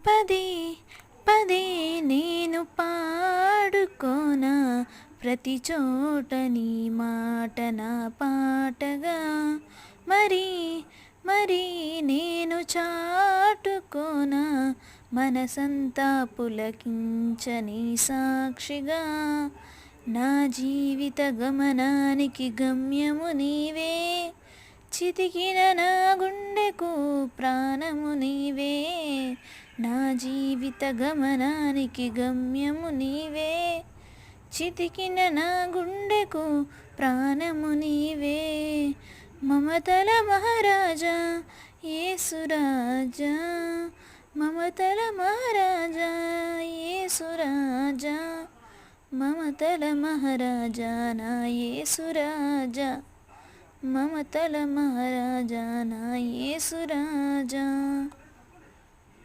పదే పదే నేను పాడుకోనా, ప్రతి చోట నీ మాట నా పాటగా. మరి మరి నేను చాటుకోనా, మనసంతా పులకించని సాక్షిగా. నా జీవిత గమనానికి గమ్యము నీవే, చితికిన నా గుండెకు ప్రాణము నీవే. నా జీవిత గమనానికి గమ్యము నీవే, చితికిన నా గుండెకు ప్రాణము నీవే. మమతల మహారాజా యేసురాజా, మమతల మహారాజా యేసురాజా, మమతల మహారాజా నా యేసురాజా, మమతల మహారాజా నా యేసురాజా.